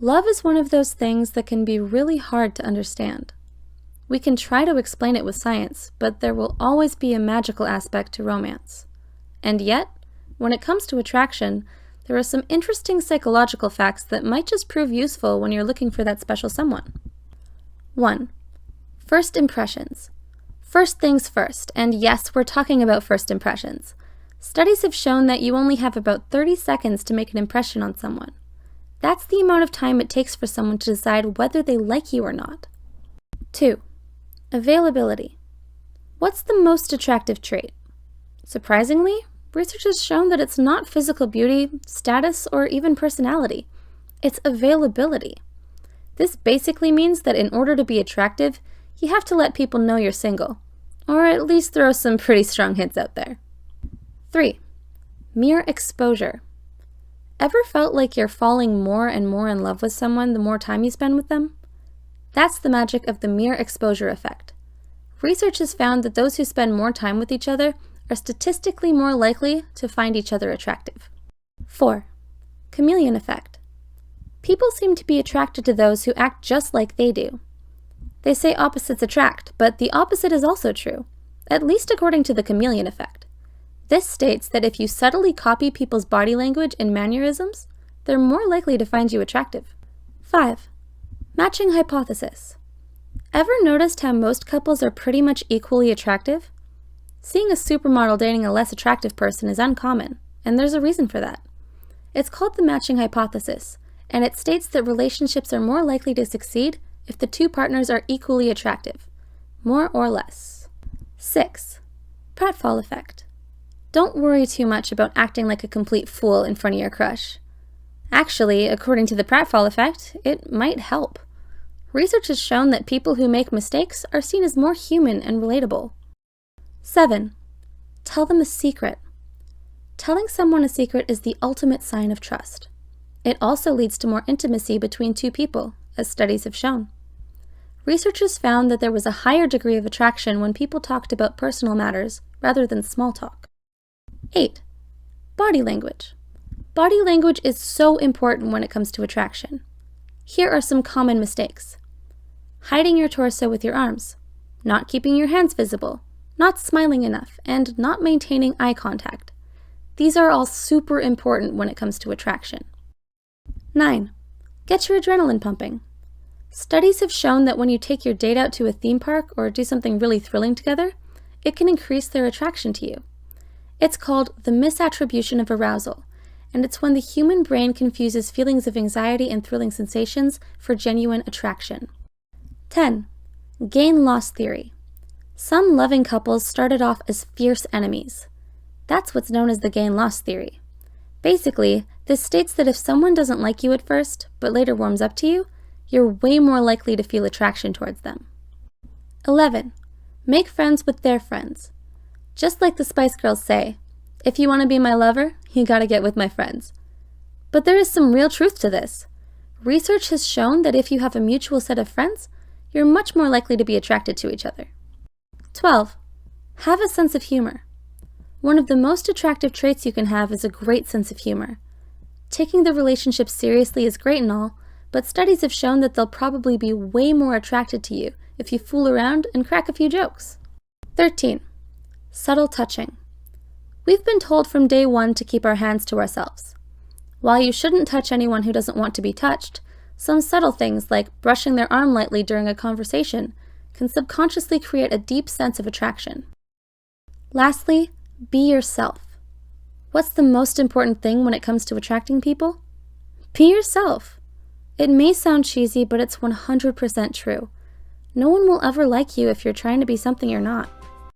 Love is one of those things that can be really hard to understand. We can try to explain it with science, but there will always be a magical aspect to romance. And yet, when it comes to attraction, there are some interesting psychological facts that might just prove useful when you're looking for that special someone. 1. First impressions. First things first, and yes, we're talking about first impressions. Studies have shown that you only have about 30 seconds to make an impression on someone. That's the amount of time it takes for someone to decide whether they like you or not. 2. Availability. What's the most attractive trait? Surprisingly, research has shown that it's not physical beauty, status, or even personality. It's availability. This basically means that in order to be attractive, you have to let people know you're single, or at least throw some pretty strong hints out there. 3. Mere exposure. Ever felt like you're falling more and more in love with someone the more time you spend with them? That's the magic of the mere exposure effect. Research has found that those who spend more time with each other are statistically more likely to find each other attractive. 4. Chameleon effect. People seem to be attracted to those who act just like they do. They say opposites attract, but the opposite is also true, at least according to the chameleon effect. This states that if you subtly copy people's body language and mannerisms, they're more likely to find you attractive. 5. Matching hypothesis. Ever noticed how most couples are pretty much equally attractive? Seeing a supermodel dating a less attractive person is uncommon, and there's a reason for that. It's called the matching hypothesis, and it states that relationships are more likely to succeed if the two partners are equally attractive, more or less. 6. Pratfall effect. Don't worry too much about acting like a complete fool in front of your crush. Actually, according to the pratfall effect, it might help. Research has shown that people who make mistakes are seen as more human and relatable. 7. Tell them a secret. Telling someone a secret is the ultimate sign of trust. It also leads to more intimacy between two people, as studies have shown. Researchers found that there was a higher degree of attraction when people talked about personal matters rather than small talk. 8. Body language. Body language is so important when it comes to attraction. Here are some common mistakes. Hiding your torso with your arms, not keeping your hands visible, not smiling enough, and not maintaining eye contact. These are all super important when it comes to attraction. 9. Get your adrenaline pumping. Studies have shown that when you take your date out to a theme park or do something really thrilling together, it can increase their attraction to you. It's called the misattribution of arousal, and it's when the human brain confuses feelings of anxiety and thrilling sensations for genuine attraction. 10. Gain-loss theory. Some loving couples started off as fierce enemies. That's what's known as the gain-loss theory. Basically, this states that if someone doesn't like you at first, but later warms up to you, you're way more likely to feel attraction towards them. 11. Make friends with their friends. Just like the Spice Girls say, if you want to be my lover, you gotta get with my friends. But there is some real truth to this. Research has shown that if you have a mutual set of friends, you're much more likely to be attracted to each other. 12. Have a sense of humor. One of the most attractive traits you can have is a great sense of humor. Taking the relationship seriously is great and all, but studies have shown that they'll probably be way more attracted to you if you fool around and crack a few jokes. 13. Subtle touching. We've been told from day one to keep our hands to ourselves. While you shouldn't touch anyone who doesn't want to be touched, some subtle things like brushing their arm lightly during a conversation can subconsciously create a deep sense of attraction. Lastly, be yourself. What's the most important thing when it comes to attracting people? Be yourself. It may sound cheesy, but it's 100% true. No one will ever like you if you're trying to be something you're not.